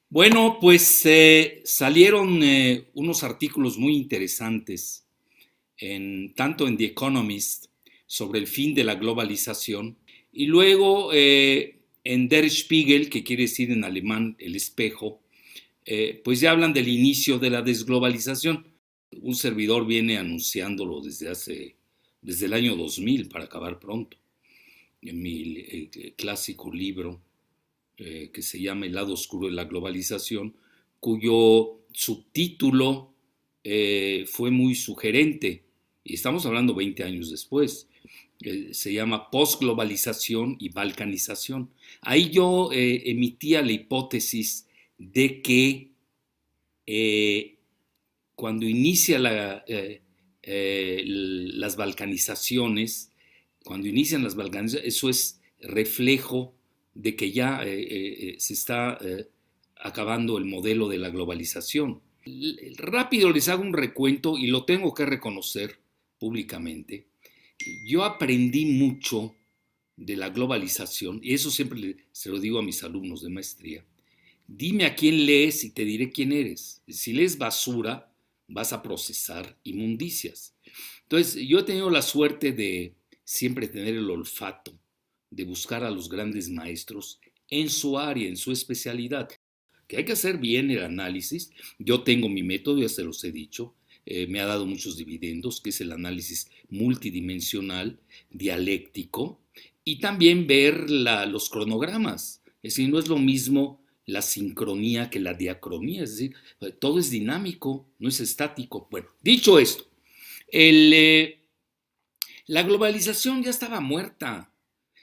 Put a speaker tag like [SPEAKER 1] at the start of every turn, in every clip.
[SPEAKER 1] Bueno, pues salieron unos artículos muy interesantes tanto en The Economist sobre el fin de la globalización y luego en Der Spiegel, que quiere decir en alemán el espejo, pues ya hablan del inicio de la desglobalización. Un servidor viene anunciándolo desde el año 2000 para acabar pronto, en mi clásico libro que se llama El lado oscuro de la globalización, cuyo subtítulo fue muy sugerente, y estamos hablando 20 años después. Se llama Postglobalización y Balcanización. Ahí yo emitía la hipótesis de que cuando inicia las balcanizaciones, eso es reflejo de que ya se está acabando el modelo de la globalización. Rápido les hago un recuento y lo tengo que reconocer públicamente. Yo aprendí mucho de la globalización, y eso siempre se lo digo a mis alumnos de maestría. Dime a quién lees y te diré quién eres. Si lees basura, vas a procesar inmundicias. Entonces, yo he tenido la suerte de siempre tener el olfato, de buscar a los grandes maestros en su área, en su especialidad. Que hay que hacer bien el análisis. Yo tengo mi método, ya se los he dicho, me ha dado muchos dividendos, que es el análisis multidimensional, dialéctico, y también ver los cronogramas. Es decir, no es lo mismo la sincronía que la diacronía, es decir, todo es dinámico, no es estático. Bueno, dicho esto, el, la globalización ya estaba muerta.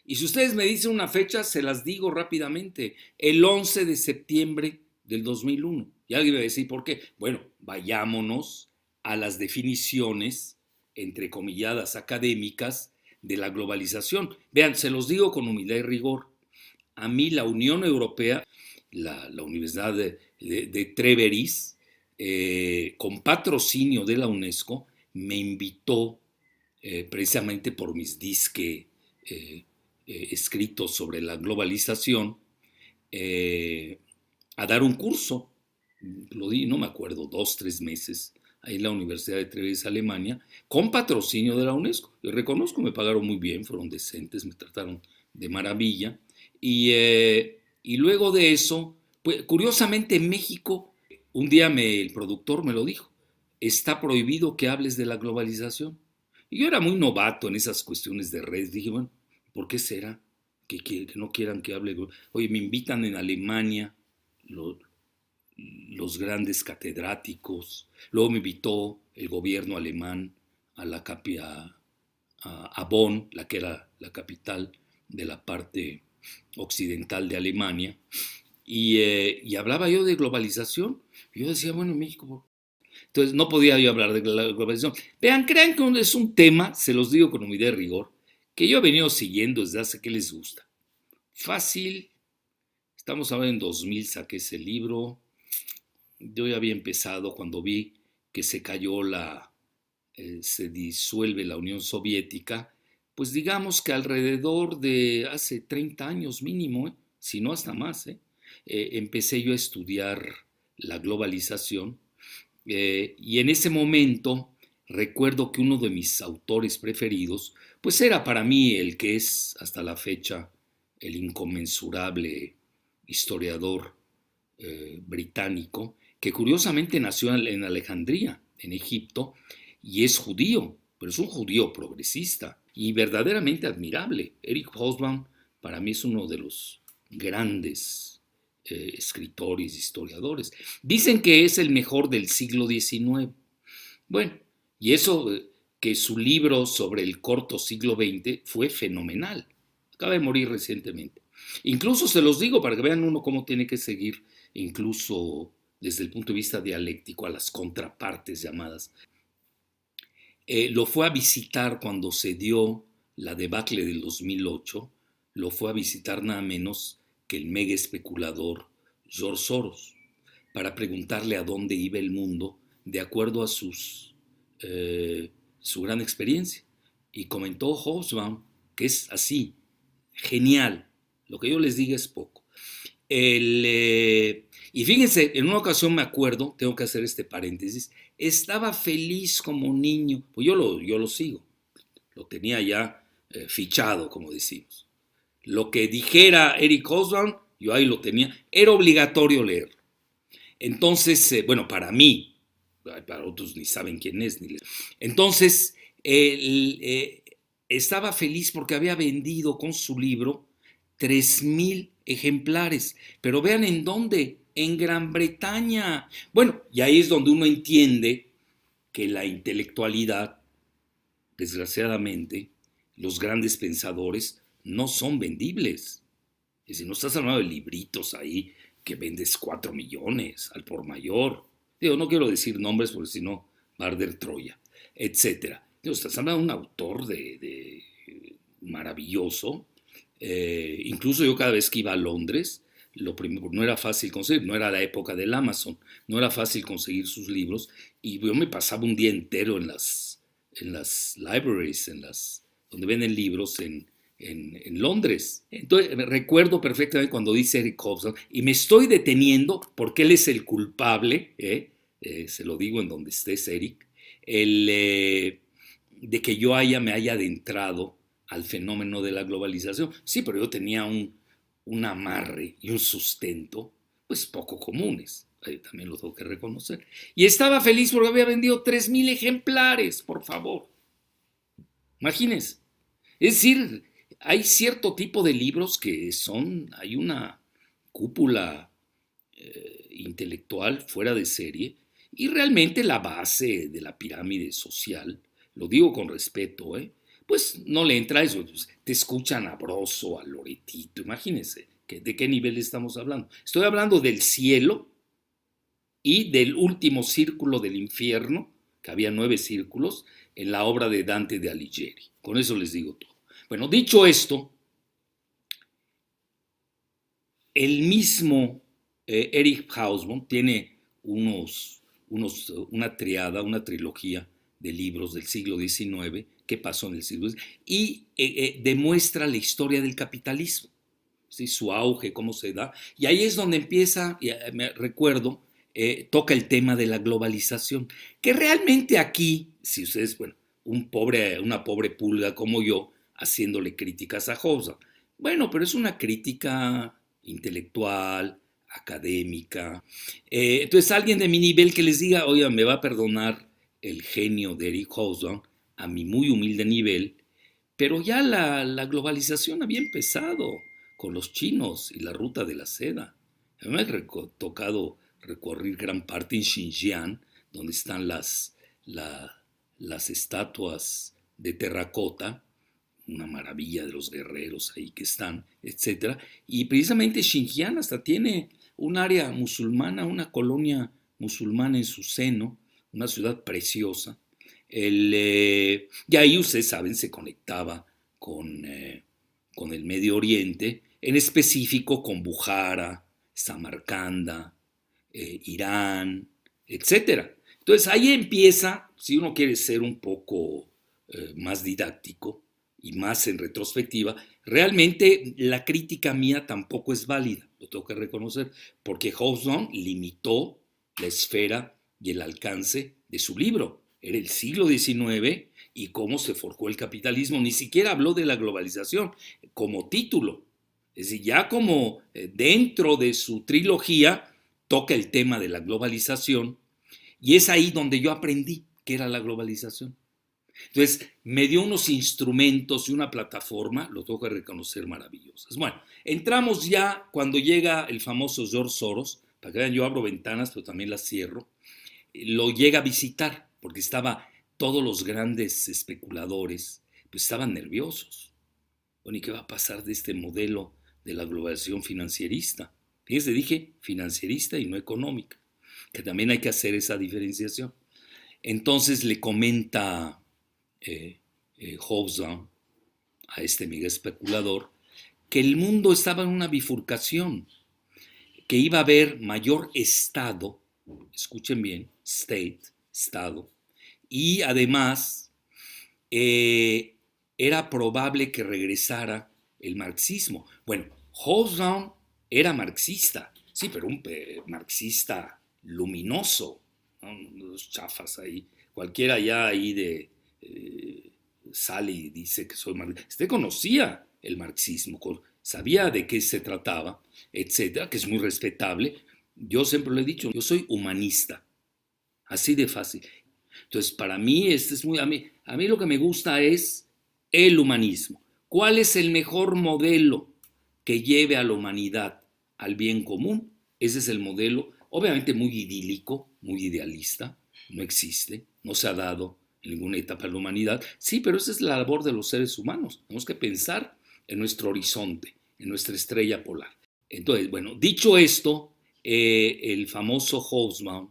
[SPEAKER 1] Y si ustedes me dicen una fecha, se las digo rápidamente. El 11 de septiembre del 2001. Y alguien va a decir, ¿por qué? Bueno, vayámonos a las definiciones, entrecomilladas, académicas de la globalización. Vean, se los digo con humildad y rigor. A mí la Unión Europea, la Universidad de Treveris, con patrocinio de la UNESCO, me invitó precisamente por mis disque escritos sobre la globalización, a dar un curso. Lo di, no me acuerdo, 2, 3 meses, ahí en la Universidad de Treves, Alemania, con patrocinio de la UNESCO. Yo reconozco, me pagaron muy bien, fueron decentes, me trataron de maravilla. Y luego de eso, pues curiosamente en México, un día el productor me lo dijo, está prohibido que hables de la globalización. Y yo era muy novato en esas cuestiones de redes. Dije, bueno, ¿por qué será que no quieran que hable? Oye, me invitan en Alemania los, los grandes catedráticos. Luego me invitó el gobierno alemán a a Bonn, la que era la capital de la parte occidental de Alemania. Y hablaba yo de globalización. Y yo decía, bueno, en México, entonces no podía yo hablar de la globalización. Vean, crean que es un tema, se los digo con humildad y rigor, que yo he venido siguiendo desde hace que les gusta. Fácil, estamos ahora en 2000, saqué ese libro. Yo ya había empezado cuando vi que se disuelve la Unión Soviética, pues digamos que alrededor de hace 30 años mínimo, si no hasta más, empecé yo a estudiar la globalización. Y en ese momento recuerdo que uno de mis autores preferidos, pues era para mí el que es hasta la fecha el inconmensurable historiador británico, que curiosamente nació en Alejandría, en Egipto, y es judío, pero es un judío progresista y verdaderamente admirable. Eric Hobsbawm para mí es uno de los grandes escritores, historiadores. Dicen que es el mejor del siglo XIX. Bueno, y eso que su libro sobre el corto siglo XX fue fenomenal. Acaba de morir recientemente. Incluso se los digo para que vean uno cómo tiene que seguir, incluso desde el punto de vista dialéctico, a las contrapartes llamadas. Lo fue a visitar cuando se dio la debacle del 2008, lo fue a visitar nada menos que el mega especulador George Soros, para preguntarle a dónde iba el mundo de acuerdo a su gran experiencia. Y comentó Hobsbawm que es así, genial, Lo que yo les diga es poco. Y fíjense, en una ocasión me acuerdo, tengo que hacer este paréntesis, estaba feliz como niño, pues yo lo sigo, lo tenía ya fichado, como decimos. Lo que dijera Eric Hobsbawm, yo ahí lo tenía, era obligatorio leerlo. Entonces, bueno, para mí, para otros ni saben quién es. Entonces, estaba feliz porque había vendido con su libro 3,000 ejemplares. Pero vean en dónde, en Gran Bretaña. Bueno, y ahí es donde uno entiende que la intelectualidad, desgraciadamente, los grandes pensadores no son vendibles. Y si no estás hablando de libritos ahí que vendes 4 millones al por mayor. Digo, no quiero decir nombres porque si no va a arder Troya, etcétera. Digo, estás hablando de un autor de maravilloso. Incluso yo cada vez que iba a Londres, lo primero, no era fácil conseguir, no era la época del Amazon, no era fácil conseguir sus libros y yo me pasaba un día entero en las libraries, donde venden libros en Londres. Entonces, recuerdo perfectamente cuando dice Eric Hobsbawm, y me estoy deteniendo porque él es el culpable, se lo digo en donde estés, Eric, de que yo me haya adentrado al fenómeno de la globalización. Sí, pero yo tenía un amarre y un sustento, pues poco comunes. También lo tengo que reconocer. Y estaba feliz porque había vendido 3,000 ejemplares, por favor. Imagínense. Es decir, hay cierto tipo de libros que hay una cúpula intelectual fuera de serie y realmente la base de la pirámide social, lo digo con respeto, pues no le entra eso, pues, te escuchan a Broso, a Loretito, imagínense de qué nivel estamos hablando. Estoy hablando del cielo y del último círculo del infierno, que había 9 círculos, en la obra de Dante de Alighieri. Con eso les digo todo. Bueno, dicho esto, el mismo Eric Hobsbawm tiene una triada, una trilogía de libros del siglo XIX, qué pasó en el siglo XIX, y demuestra la historia del capitalismo, ¿sí? Su auge, cómo se da, y ahí es donde empieza, me recuerdo, toca el tema de la globalización, que realmente aquí, si ustedes, bueno, una pobre pulga como yo, haciéndole críticas a Hobsbawm, bueno, pero es una crítica intelectual, académica. Entonces, alguien de mi nivel que les diga, oiga, me va a perdonar el genio de Eric Hobsbawm a mi muy humilde nivel, pero ya la globalización había empezado con los chinos y la ruta de la seda. A mí me ha tocado recorrer gran parte en Xinjiang, donde están las estatuas de terracota, una maravilla de los guerreros ahí que están, etcétera. Y precisamente Xinjiang hasta tiene un área musulmana, una colonia musulmana en su seno, una ciudad preciosa. Y ahí ustedes saben, se conectaba con el Medio Oriente, en específico con Bujara, Samarcanda, Irán, etcétera. Entonces ahí empieza, si uno quiere ser un poco más didáctico y más en retrospectiva, realmente la crítica mía tampoco es válida, lo tengo que reconocer, porque Hobsbawm limitó la esfera y el alcance de su libro. Era el siglo XIX y cómo se forjó el capitalismo. Ni siquiera habló de la globalización como título. Es decir, ya como dentro de su trilogía toca el tema de la globalización y es ahí donde yo aprendí qué era la globalización. Entonces, me dio unos instrumentos y una plataforma, lo tengo que reconocer, maravillosas. Bueno, entramos ya cuando llega el famoso George Soros, para que vean, yo abro ventanas, pero también las cierro, lo llega a visitar, porque todos los grandes especuladores, pues estaban nerviosos. Bueno, ¿y qué va a pasar de este modelo de la globalización financierista? Fíjense, dije financierista y no económica, que también hay que hacer esa diferenciación. Entonces le comenta Hobsbawm a este mega especulador que el mundo estaba en una bifurcación, que iba a haber mayor Estado, escuchen bien, Estado, y además era probable que regresara el marxismo. Bueno, Hobsbawm era marxista, sí, pero un marxista luminoso, ¿no? Los chafas ahí, cualquiera ya ahí sale y dice que soy marxista. Usted conocía el marxismo, sabía de qué se trataba, etcétera, que es muy respetable. Yo siempre lo he dicho, yo soy humanista, así de fácil. Entonces, para mí, a mí lo que me gusta es el humanismo. ¿Cuál es el mejor modelo que lleve a la humanidad al bien común? Ese es el modelo, obviamente muy idílico, muy idealista, no existe, no se ha dado en ninguna etapa de la humanidad. Sí, pero esa es la labor de los seres humanos. Tenemos que pensar en nuestro horizonte, en nuestra estrella polar. Entonces, bueno, dicho esto, el famoso Hobsbawm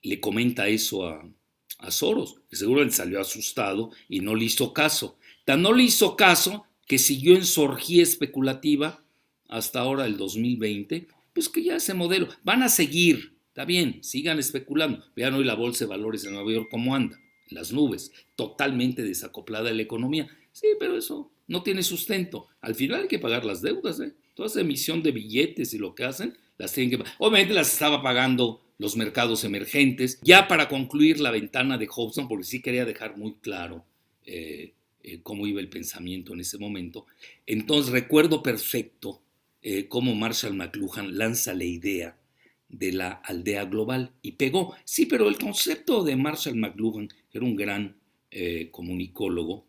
[SPEAKER 1] le comenta eso a Soros, que seguramente salió asustado y no le hizo caso. Tan no le hizo caso que siguió en su orgía especulativa hasta ahora el 2020, pues que ya ese modelo, van a seguir, está bien, sigan especulando. Vean hoy la bolsa de valores de Nueva York cómo anda, en las nubes, totalmente desacoplada de la economía. Sí, pero eso no tiene sustento. Al final hay que pagar las deudas, ¿eh? Toda esa emisión de billetes y lo que hacen, las tienen que pagar. Obviamente las estaba pagando los mercados emergentes. Ya para concluir la ventana de Hobson, porque sí quería dejar muy claro cómo iba el pensamiento en ese momento. Entonces recuerdo perfecto cómo Marshall McLuhan lanza la idea de la aldea global y pegó. Sí, pero el concepto de Marshall McLuhan, que era un gran comunicólogo,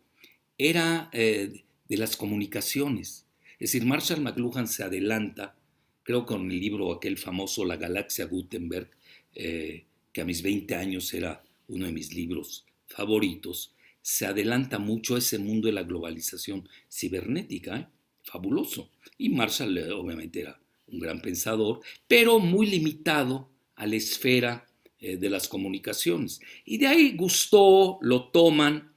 [SPEAKER 1] era de las comunicaciones. Es decir, Marshall McLuhan se adelanta, creo con el libro aquel famoso La Galaxia Gutenberg, que a mis 20 años era uno de mis libros favoritos, se adelanta mucho a ese mundo de la globalización cibernética, fabuloso. Y Marshall obviamente era un gran pensador, pero muy limitado a la esfera de las comunicaciones. Y de ahí gustó, lo toman,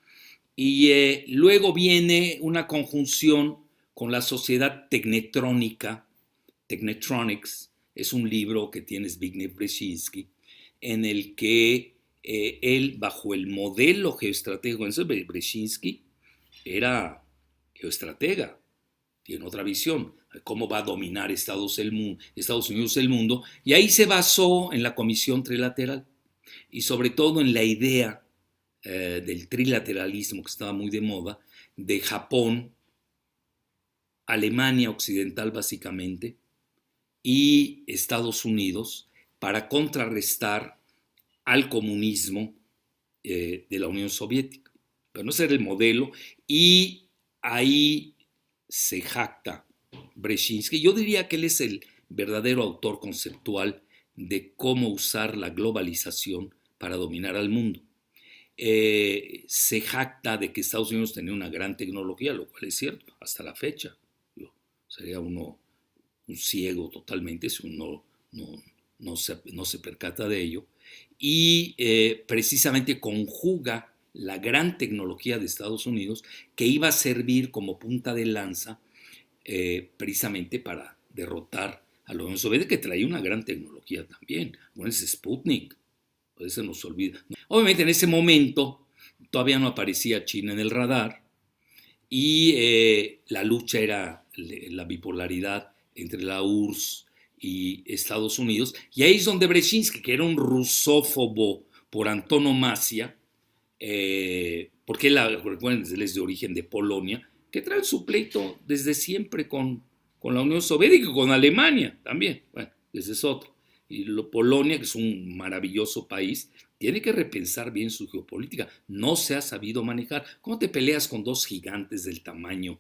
[SPEAKER 1] y luego viene una conjunción con la sociedad tecnetrónica. Technetronics es un libro que tiene Zbigniew Brzezinski, en el que él, bajo el modelo geoestratégico, entonces Brzezinski era geoestratega, tiene otra visión, cómo va a dominar Estados Unidos el mundo, y ahí se basó en la Comisión Trilateral y sobre todo en la idea del trilateralismo que estaba muy de moda, de Japón, Alemania Occidental básicamente, y Estados Unidos, para contrarrestar al comunismo de la Unión Soviética. Pero no ese era el modelo, y ahí se jacta Brzezinski. Yo diría que él es el verdadero autor conceptual de cómo usar la globalización para dominar al mundo. Se jacta de que Estados Unidos tenía una gran tecnología, lo cual es cierto, hasta la fecha. Sería uno un ciego totalmente si uno no se percata de ello. Y precisamente conjuga la gran tecnología de Estados Unidos que iba a servir como punta de lanza precisamente para derrotar a la Unión Soviética, que traía una gran tecnología también. Bueno, es Sputnik, pues se nos olvida. Obviamente en ese momento todavía no aparecía China en el radar y la lucha era la bipolaridad entre la URSS y Estados Unidos, y ahí es donde Brzezinski, que era un rusófobo por antonomasia, porque él es de origen de Polonia, que trae su pleito desde siempre con la Unión Soviética y con Alemania también, bueno, ese es otro. Y Polonia, que es un maravilloso país, tiene que repensar bien su geopolítica. No se ha sabido manejar. ¿Cómo te peleas con dos gigantes del tamaño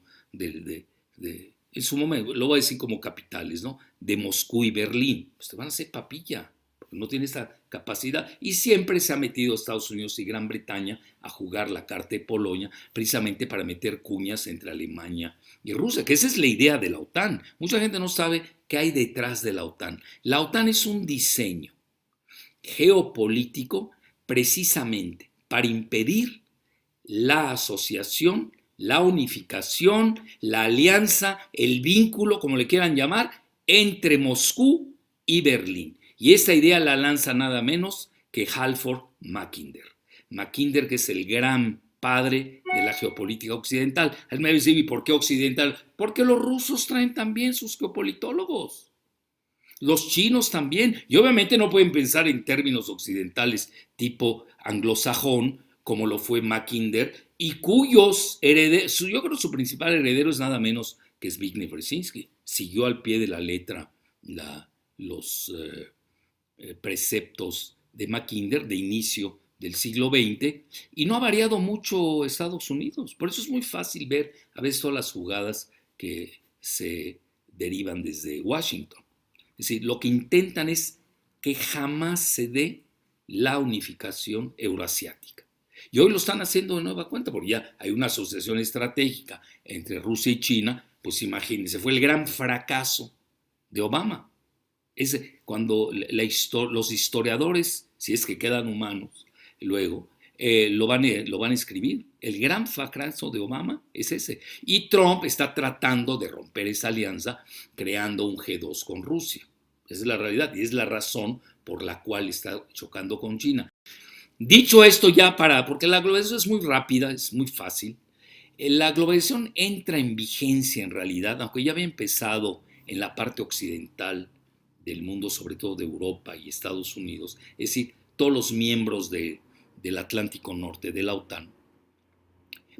[SPEAKER 1] en su momento, lo voy a decir como capitales, ¿no? De Moscú y Berlín? Pues te van a hacer papilla, porque no tiene esa capacidad. Y siempre se ha metido Estados Unidos y Gran Bretaña a jugar la carta de Polonia, precisamente para meter cuñas entre Alemania y Rusia, que esa es la idea de la OTAN. Mucha gente no sabe qué hay detrás de la OTAN. La OTAN es un diseño geopolítico precisamente para impedir la asociación, la unificación, la alianza, el vínculo, como le quieran llamar, entre Moscú y Berlín. Y esta idea la lanza nada menos que Halford Mackinder. Mackinder, que es el gran padre de la geopolítica occidental. Él me dice, ¿y por qué occidental? Porque los rusos traen también sus geopolitólogos. Los chinos también. Y obviamente no pueden pensar en términos occidentales tipo anglosajón, como lo fue Mackinder, y cuyos herederos, yo creo que su principal heredero es nada menos que Zbigniew Brzezinski. Siguió al pie de la letra los preceptos de Mackinder de inicio del siglo XX y no ha variado mucho Estados Unidos. Por eso es muy fácil ver a veces todas las jugadas que se derivan desde Washington. Es decir, lo que intentan es que jamás se dé la unificación euroasiática. Y hoy lo están haciendo de nueva cuenta, porque ya hay una asociación estratégica entre Rusia y China, pues imagínense, fue el gran fracaso de Obama. Es cuando los historiadores, si es que quedan humanos, luego lo van a escribir. El gran fracaso de Obama es ese. Y Trump está tratando de romper esa alianza creando un G2 con Rusia. Esa es la realidad y es la razón por la cual está chocando con China. Dicho esto ya porque la globalización es muy rápida, es muy fácil. La globalización entra en vigencia en realidad, aunque ya había empezado en la parte occidental del mundo, sobre todo de Europa y Estados Unidos, es decir, todos los miembros del Atlántico Norte, de la OTAN.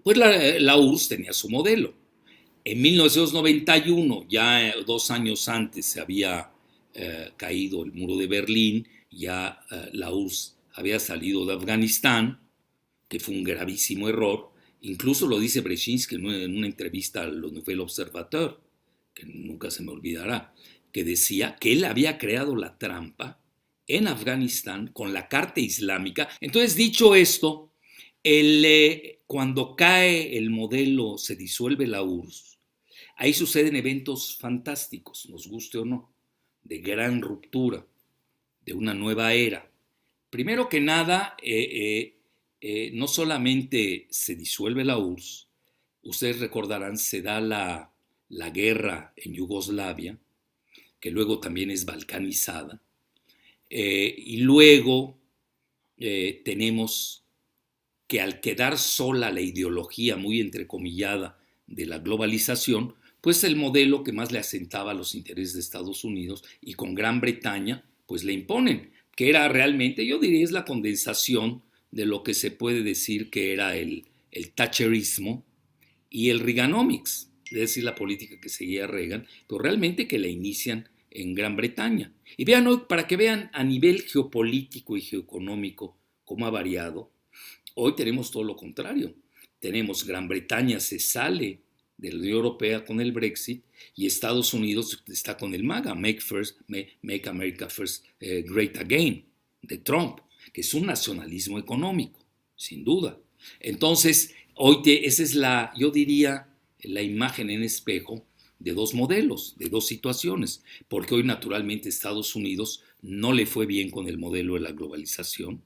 [SPEAKER 1] Pues la URSS tenía su modelo. En 1991, ya 2 años antes, se había caído el muro de Berlín, ya la URSS había salido de Afganistán, que fue un gravísimo error. Incluso lo dice Brzezinski en una entrevista al Nouvel Observateur, que nunca se me olvidará, que decía que él había creado la trampa en Afganistán con la Carta Islámica. Entonces, dicho esto, cuando cae el modelo, se disuelve la URSS, ahí suceden eventos fantásticos, nos guste o no, de gran ruptura, de una nueva era. Primero que nada, no solamente se disuelve la URSS, ustedes recordarán, se da la guerra en Yugoslavia, que luego también es balcanizada, y luego tenemos que al quedar sola la ideología muy entrecomillada de la globalización, pues el modelo que más le asentaba a los intereses de Estados Unidos y con Gran Bretaña, pues le imponen, que era realmente, yo diría, es la condensación de lo que se puede decir que era el thatcherismo y el Reaganomics, es decir, la política que seguía Reagan, pero realmente que la inician en Gran Bretaña. Y vean hoy, para que vean a nivel geopolítico y geoeconómico cómo ha variado, hoy tenemos todo lo contrario. Tenemos Gran Bretaña se sale de la Unión Europea con el Brexit y Estados Unidos está con el MAGA, Make America First Great Again, de Trump, que es un nacionalismo económico, sin duda. Entonces, hoy esa es yo diría, la imagen en espejo de dos modelos, de dos situaciones, porque hoy naturalmente Estados Unidos no le fue bien con el modelo de la globalización.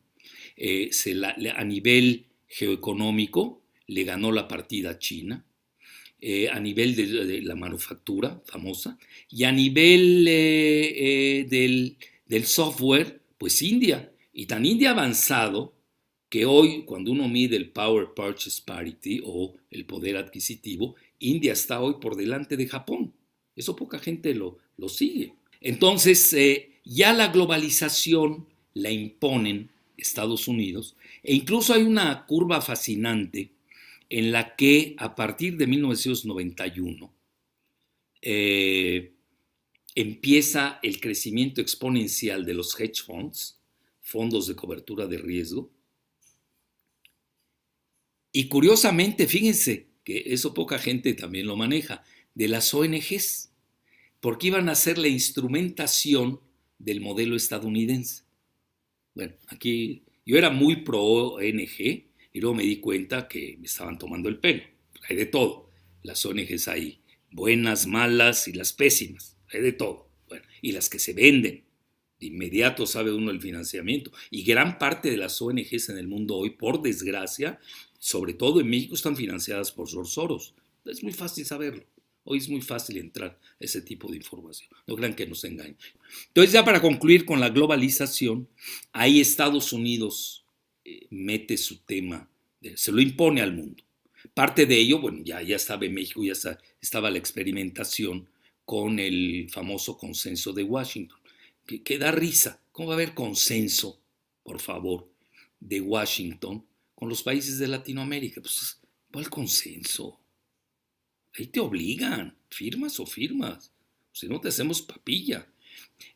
[SPEAKER 1] A nivel geoeconómico le ganó la partida a China, a nivel de la manufactura famosa, y a nivel del software, pues India, y tan India avanzado que hoy cuando uno mide el Power Purchase Parity o el poder adquisitivo, India está hoy por delante de Japón. Eso poca gente lo sigue. Entonces, ya la globalización la imponen Estados Unidos, e incluso hay una curva fascinante en la que a partir de 1991 empieza el crecimiento exponencial de los hedge funds, fondos de cobertura de riesgo, y curiosamente, fíjense que eso poca gente también lo maneja, de las ONGs, porque iban a ser la instrumentación del modelo estadounidense. Bueno, aquí yo era muy pro ONG y luego me di cuenta que me estaban tomando el pelo. Hay de todo. Las ONGs hay buenas, malas y las pésimas. Hay de todo. Bueno, y las que se venden. De inmediato sabe uno el financiamiento. Y gran parte de las ONGs en el mundo hoy, por desgracia, sobre todo en México, están financiadas por George Soros. Es muy fácil saberlo. Hoy es muy fácil entrar a ese tipo de información. No crean que nos engañen. Entonces, ya para concluir con la globalización, ahí Estados Unidos mete su tema se lo impone al mundo. Parte de ello, bueno, ya estaba en México, estaba la experimentación con el famoso consenso de Washington, que da risa. ¿Cómo va a haber consenso, por favor, de Washington con los países de Latinoamérica? Pues, ¿cuál consenso? Ahí te obligan, firmas o firmas, si no te hacemos papilla.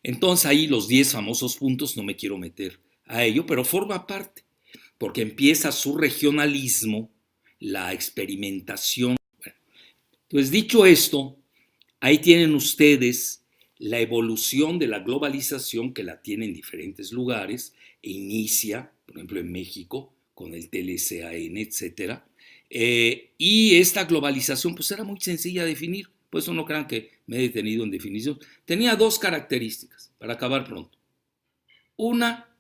[SPEAKER 1] Entonces ahí los 10 famosos puntos, no me quiero meter a ello, pero forma parte, porque empieza su regionalismo, la experimentación. Bueno, pues dicho esto, ahí tienen ustedes la evolución de la globalización, que la tiene en diferentes lugares, e inicia, por ejemplo, en México, con el TLCAN, etcétera. Y esta globalización, pues era muy sencilla de definir, por eso no crean que me he detenido en definición. Tenía dos características, para acabar pronto. Una,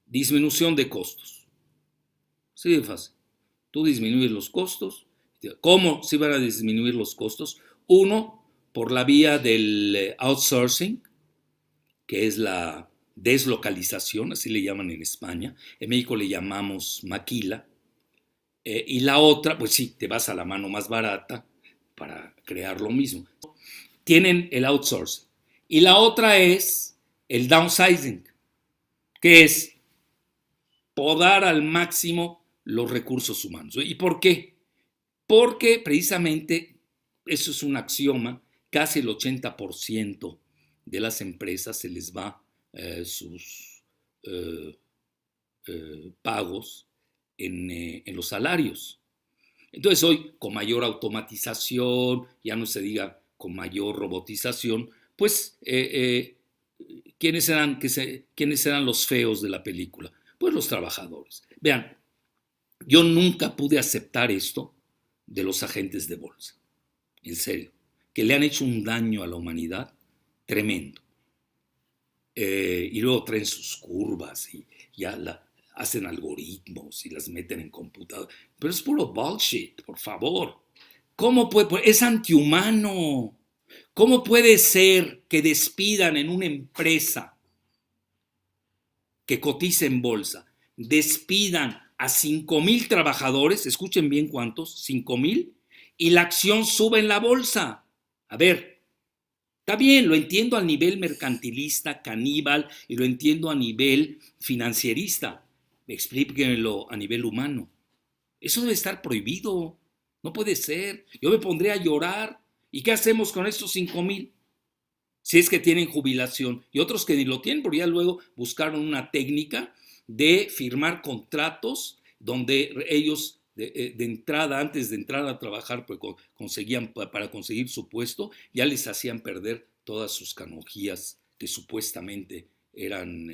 [SPEAKER 1] disminución de costos. Sí, de fácil. Tú disminuyes los costos. ¿Cómo se van a disminuir los costos? Uno, por la vía del outsourcing, que es la deslocalización, así le llaman en España. En México le llamamos maquila. Y la otra, pues sí, te vas a la mano más barata para crear lo mismo. Tienen el outsourcing. Y la otra es el downsizing, que es podar al máximo los recursos humanos. ¿Y por qué? Porque precisamente eso es un axioma, casi el 80% de las empresas se les va sus pagos en los salarios. Entonces hoy, con mayor automatización, ya no se diga con mayor robotización, pues ¿quiénes eran los feos de la película? Pues los trabajadores. Vean, yo nunca pude aceptar esto de los agentes de bolsa, en serio, que le han hecho un daño a la humanidad tremendo. Y luego traen sus curvas y ya hacen algoritmos y las meten en computador. Pero es puro bullshit, por favor. ¿Cómo puede? Es antihumano. ¿Cómo puede ser que despidan en una empresa que cotiza en bolsa, despidan a 5,000 trabajadores, escuchen bien cuántos, 5,000, y la acción sube en la bolsa? A ver, está bien, lo entiendo a nivel mercantilista, caníbal, y lo entiendo a nivel financierista. Explíquenlo a nivel humano. Eso debe estar prohibido. No puede ser. Yo me pondré a llorar. ¿Y qué hacemos con estos 5,000? Si es que tienen jubilación. Y otros que ni lo tienen, porque ya luego buscaron una técnica de firmar contratos donde ellos de entrada, antes de entrar a trabajar, pues conseguían, para conseguir su puesto, ya les hacían perder todas sus canonjías que supuestamente eran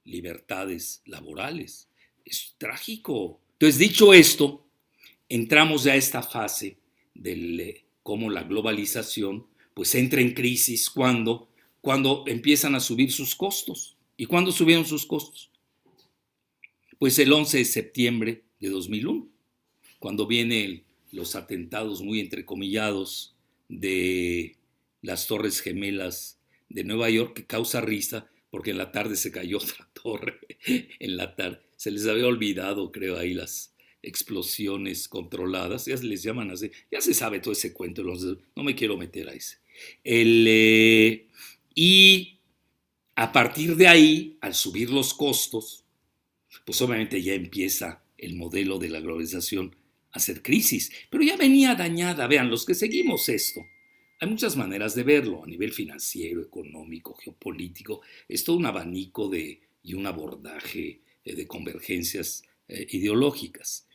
[SPEAKER 1] libertades laborales. Es trágico. Entonces, dicho esto, entramos ya a esta fase de cómo la globalización pues entra en crisis cuando empiezan a subir sus costos. ¿Y cuándo subieron sus costos? Pues el 11 de septiembre de 2001, cuando vienen los atentados muy entrecomillados de las Torres Gemelas de Nueva York, que causa risa porque en la tarde se cayó otra torre, en la tarde. Se les había olvidado, creo, ahí las explosiones controladas, ya se les llaman así, ya se sabe todo ese cuento, no me quiero meter a ese. Y a partir de ahí, al subir los costos, pues obviamente ya empieza el modelo de la globalización a hacer crisis, pero ya venía dañada. Vean, los que seguimos esto, hay muchas maneras de verlo, a nivel financiero, económico, geopolítico, es todo un abanico y un abordaje de convergencias ideológicas.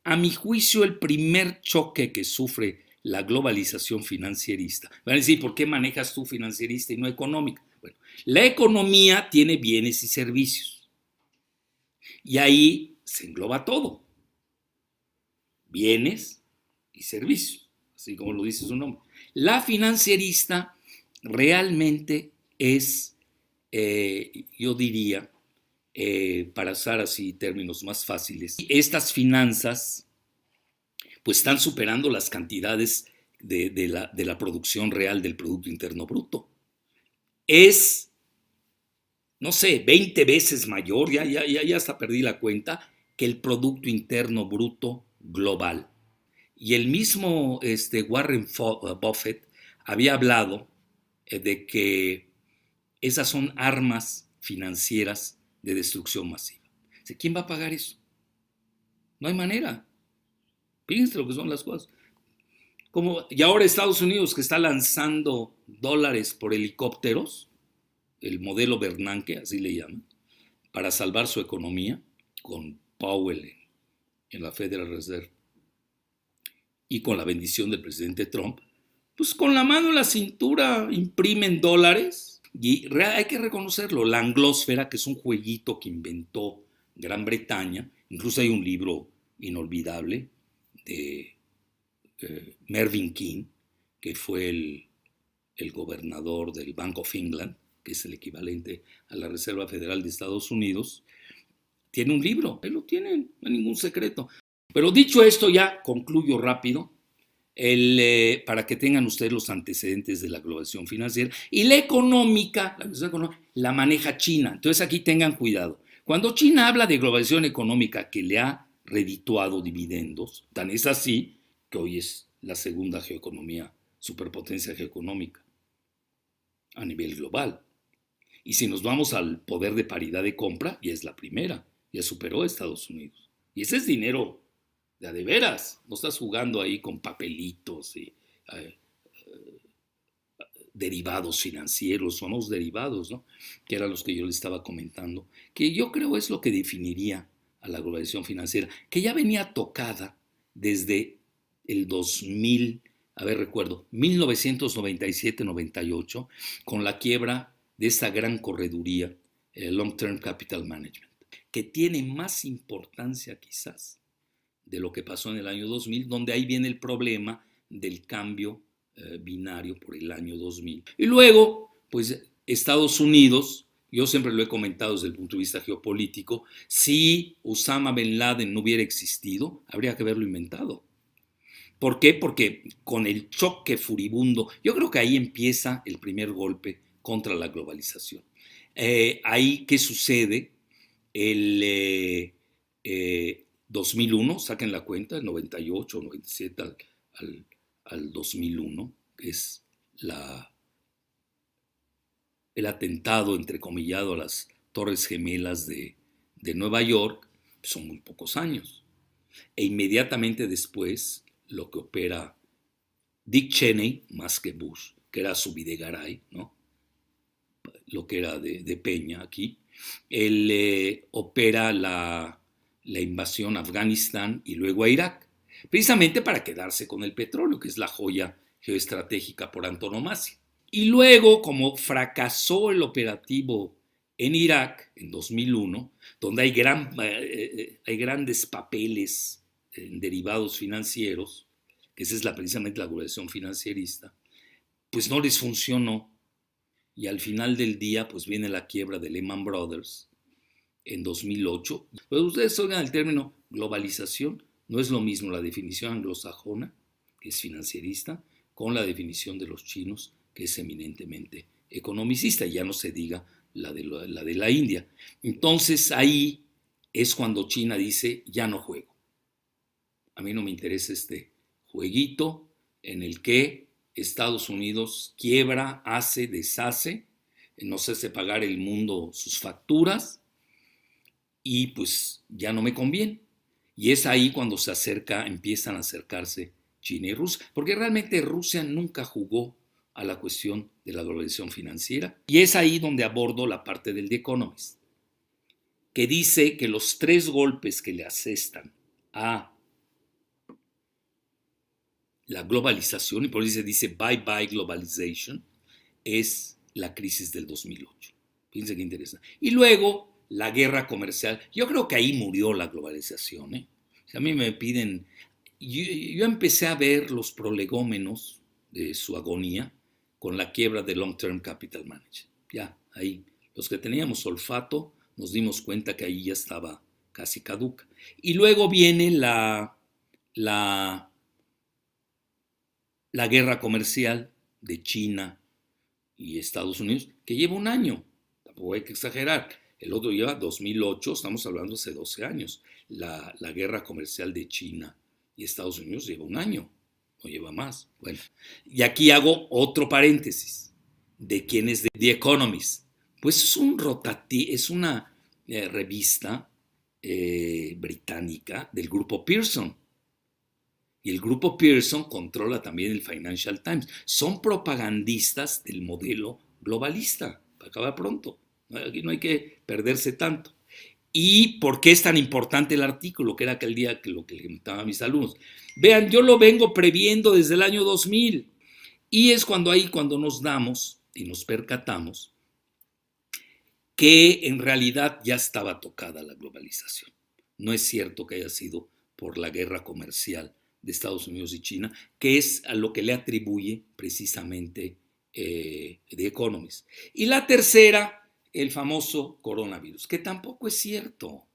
[SPEAKER 1] A mi juicio, el primer choque que sufre la globalización financierista, van a decir, ¿por qué manejas tú financierista y no económica? Bueno, la economía tiene bienes y servicios, y ahí se engloba todo, bienes y servicios, así como lo dice su nombre. La financierista realmente es, yo diría, para usar así términos más fáciles, estas finanzas pues están superando las cantidades de la producción real del Producto Interno Bruto. Es, no sé, 20 veces mayor, ya hasta perdí la cuenta, que el Producto Interno Bruto global. Y el mismo Warren Buffett había hablado de que esas son armas financieras de destrucción masiva. ¿Quién va a pagar eso? No hay manera. Fíjense lo que son las cosas. Y ahora Estados Unidos, que está lanzando dólares por helicópteros, el modelo Bernanke, así le llaman, para salvar su economía, con Powell en la Federal Reserve y con la bendición del presidente Trump, pues con la mano en la cintura imprimen dólares. Y hay que reconocerlo, la anglósfera, que es un jueguito que inventó Gran Bretaña, incluso hay un libro inolvidable de Mervyn King, que fue el gobernador del Bank of England, que es el equivalente a la Reserva Federal de Estados Unidos. Tiene un libro, él lo tiene, no hay ningún secreto. Pero dicho esto, ya concluyo rápido, para que tengan ustedes los antecedentes de la globalización financiera. Y la económica, la maneja China. Entonces aquí tengan cuidado. Cuando China habla de globalización económica que le ha redituado dividendos, tan es así que hoy es la segunda geoeconomía, superpotencia geoeconómica a nivel global. Y si nos vamos al poder de paridad de compra, ya es la primera, ya superó a Estados Unidos. Y ese es dinero de veras, no estás jugando ahí con papelitos y derivados financieros, son los derivados, ¿no? Que eran los que yo les estaba comentando, que yo creo es lo que definiría a la globalización financiera, que ya venía tocada desde el 2000, recuerdo, 1997-98, con la quiebra de esta gran correduría, el Long Term Capital Management, que tiene más importancia quizás de lo que pasó en el año 2000, donde ahí viene el problema del cambio binario por el año 2000. Y luego, pues Estados Unidos, yo siempre lo he comentado desde el punto de vista geopolítico, si Osama Bin Laden no hubiera existido, habría que haberlo inventado. ¿Por qué? Porque con el choque furibundo, yo creo que ahí empieza el primer golpe contra la globalización. Ahí, ¿qué sucede? El 2001, saquen la cuenta, el 98, 97 al 2001, que es el atentado, entrecomillado, a las Torres Gemelas de Nueva York, son muy pocos años. E inmediatamente después, lo que opera Dick Cheney, más que Bush, que era su Videgaray, ¿no? Lo que era de Peña aquí, él opera la invasión a Afganistán y luego a Irak, precisamente para quedarse con el petróleo, que es la joya geoestratégica por antonomasia. Y luego, como fracasó el operativo en Irak en 2001, donde hay grandes papeles en derivados financieros, que esa es precisamente la globalización financierista, pues no les funcionó. Y al final del día, pues viene la quiebra de Lehman Brothers en 2008. Pero ustedes oigan el término globalización, no es lo mismo la definición anglosajona, que es financierista, con la definición de los chinos, que es eminentemente economicista, y ya no se diga la de la India. Entonces ahí es cuando China dice, ya no juego. A mí no me interesa este jueguito en el que Estados Unidos quiebra, hace, deshace, nos hace pagar el mundo sus facturas y pues ya no me conviene. Y es ahí cuando empiezan a acercarse China y Rusia, porque realmente Rusia nunca jugó a la cuestión de la globalización financiera, y es ahí donde abordo la parte del The Economist, que dice que los 3 golpes que le asestan a la globalización, y por eso se dice bye bye globalization, es la crisis del 2008. Fíjense qué interesante. Y luego la guerra comercial. Yo creo que ahí murió la globalización. A mí me piden, yo empecé a ver los prolegómenos de su agonía con la quiebra de Long Term Capital Management. Ya, ahí, los que teníamos olfato, nos dimos cuenta que ahí ya estaba casi caduca. Y luego viene la guerra comercial de China y Estados Unidos, que lleva 1 año, tampoco hay que exagerar. El otro lleva 2008, estamos hablando hace 12 años. la guerra comercial de China y Estados Unidos lleva un año, o lleva más. Bueno, y aquí hago otro paréntesis. ¿De quién es The Economist? Pues es una revista británica del grupo Pearson. Y el grupo Pearson controla también el Financial Times. Son propagandistas del modelo globalista. Para acabar pronto. Aquí no hay que perderse tanto. ¿Y por qué es tan importante el artículo? Que era aquel día que lo que le comentaba a mis alumnos. Vean, yo lo vengo previendo desde el año 2000. Y es cuando nos damos y nos percatamos que en realidad ya estaba tocada la globalización. No es cierto que haya sido por la guerra comercial de Estados Unidos y China, que es a lo que le atribuye precisamente The Economist. Y la tercera, el famoso coronavirus, que tampoco es cierto.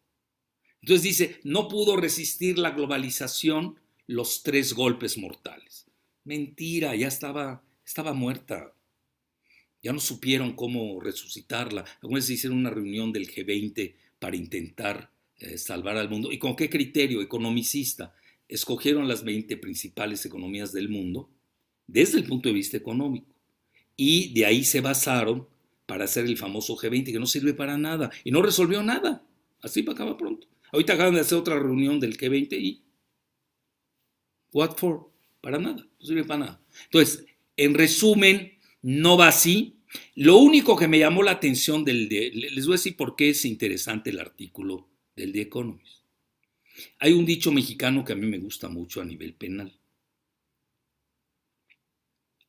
[SPEAKER 1] Entonces dice, no pudo resistir la globalización los 3 golpes mortales. Mentira, ya estaba muerta. Ya no supieron cómo resucitarla. Algunas veces hicieron una reunión del G20 para intentar salvar al mundo. ¿Y con qué criterio? Economicista. Escogieron las 20 principales economías del mundo desde el punto de vista económico. Y de ahí se basaron para hacer el famoso G20, que no sirve para nada. Y no resolvió nada. Así para acabar pronto. Ahorita acaban de hacer otra reunión del G20 y what for? Para nada. No sirve para nada. Entonces, en resumen, no va así. Lo único que me llamó la atención les voy a decir por qué es interesante el artículo del The Economist. Hay un dicho mexicano que a mí me gusta mucho a nivel penal.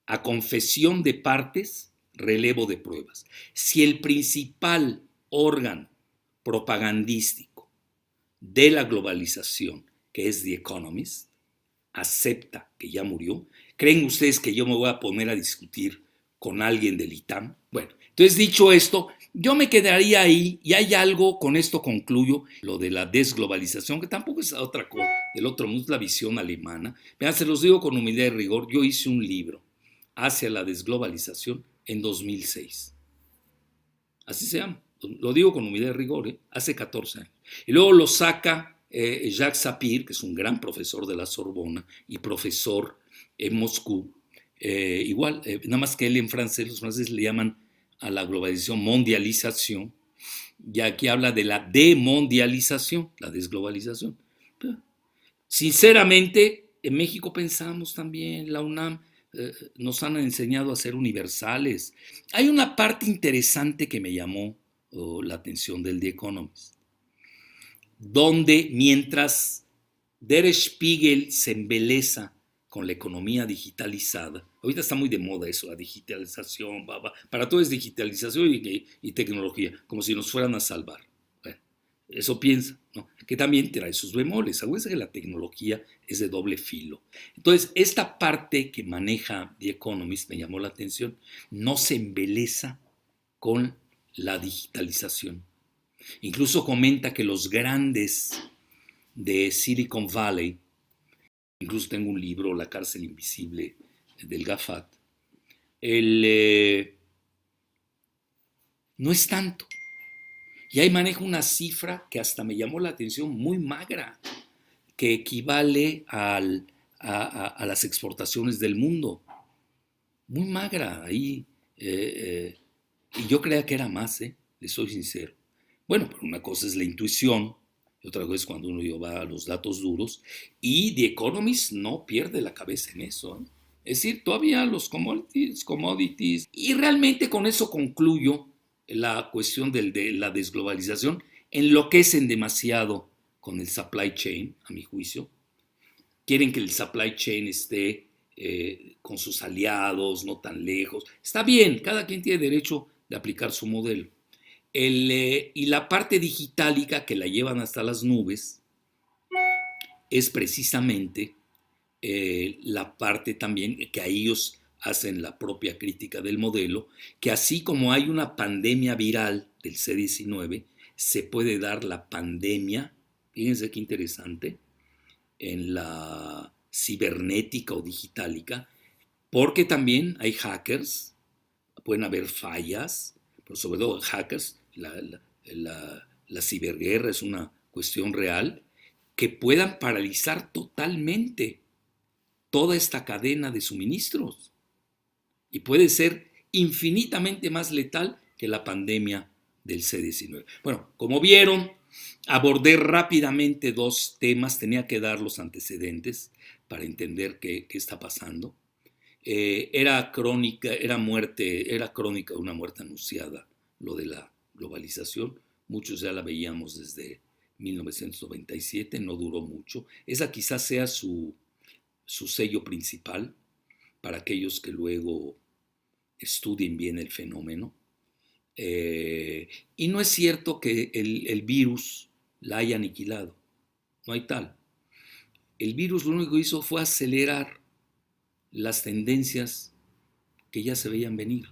[SPEAKER 1] A confesión de partes, relevo de pruebas. Si el principal órgano propagandístico de la globalización, que es The Economist, acepta que ya murió, ¿creen ustedes que yo me voy a poner a discutir con alguien del ITAM? Bueno, entonces dicho esto, yo me quedaría ahí y hay algo, con esto concluyo, lo de la desglobalización, que tampoco es otra cosa del otro mundo, es la visión alemana. Vean, se los digo con humildad y rigor, yo hice un libro hacia la desglobalización en 2006. Así se llama, lo digo con humildad y rigor, hace 14 años. Y luego lo saca Jacques Sapir, que es un gran profesor de la Sorbona y profesor en Moscú, igual, nada más que él en francés, los franceses le llaman a la globalización mondialización, y aquí habla de la demondialización, la desglobalización. Pero, sinceramente, en México pensamos también, la UNAM, nos han enseñado a ser universales. Hay una parte interesante que me llamó la atención del The Economist, donde mientras Der Spiegel se embeleza con la economía digitalizada, ahorita está muy de moda eso, la digitalización, para todo es digitalización y tecnología, como si nos fueran a salvar. Bueno, eso piensa, ¿no? Que también trae sus bemoles. Acuérdense que la tecnología es de doble filo. Entonces, esta parte que maneja The Economist me llamó la atención, no se embeleza con la digitalización. Incluso comenta que los grandes de Silicon Valley, incluso tengo un libro, La cárcel invisible del GAFAT, no es tanto. Y ahí maneja una cifra que hasta me llamó la atención, muy magra, que equivale a las exportaciones del mundo. Muy magra ahí. Y yo creía que era más, les soy sincero. Bueno, pero una cosa es la intuición, y otra cosa es cuando uno lleva los datos duros, y The Economist no pierde la cabeza en eso. Es decir, todavía los commodities, y realmente con eso concluyo la cuestión de la desglobalización. Enloquecen demasiado con el supply chain, a mi juicio. Quieren que el supply chain esté con sus aliados, no tan lejos. Está bien, cada quien tiene derecho de aplicar su modelo. Y la parte digitálica que la llevan hasta las nubes es precisamente la parte también que a ellos hacen la propia crítica del modelo, que así como hay una pandemia viral del C-19, se puede dar la pandemia, fíjense qué interesante, en la cibernética o digitálica, porque también hay hackers, pueden haber fallas, pero sobre todo hackers, la ciberguerra es una cuestión real, que puedan paralizar totalmente toda esta cadena de suministros. Y puede ser infinitamente más letal que la pandemia del C-19. Bueno, como vieron, abordé rápidamente dos temas, tenía que dar los antecedentes para entender qué está pasando. Era crónica de una muerte anunciada, lo de la globalización. Muchos ya la veíamos desde 1997, no duró mucho. Esa quizás sea su sello principal para aquellos que luego estudien bien el fenómeno. Y no es cierto que el virus la haya aniquilado, no hay tal. El virus lo único que hizo fue acelerar las tendencias que ya se veían venir.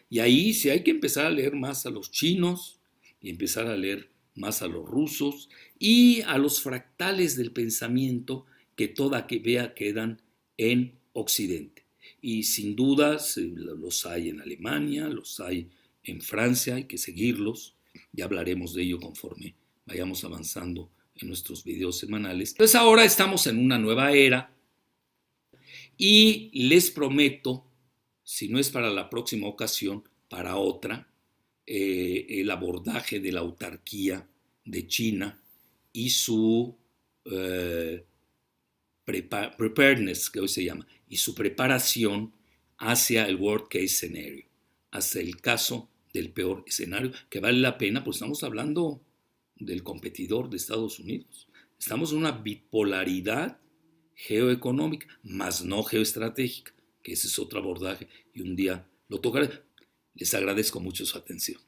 [SPEAKER 1] Y ahí sí hay que empezar a leer más a los chinos y empezar a leer más a los rusos y a los fractales del pensamiento que toda que vea quedan en Occidente. Y sin duda los hay en Alemania, los hay en Francia, hay que seguirlos, ya hablaremos de ello conforme vayamos avanzando en nuestros videos semanales. Entonces ahora estamos en una nueva era y les prometo, si no es para la próxima ocasión, para otra, el abordaje de la autarquía de China y su preparedness, que hoy se llama, y su preparación hacia el worst case scenario, hacia el caso del peor escenario, que vale la pena, pues estamos hablando del competidor de Estados Unidos. Estamos en una bipolaridad geoeconómica, más no geoestratégica, que ese es otro abordaje y un día lo tocaré. Les agradezco mucho su atención.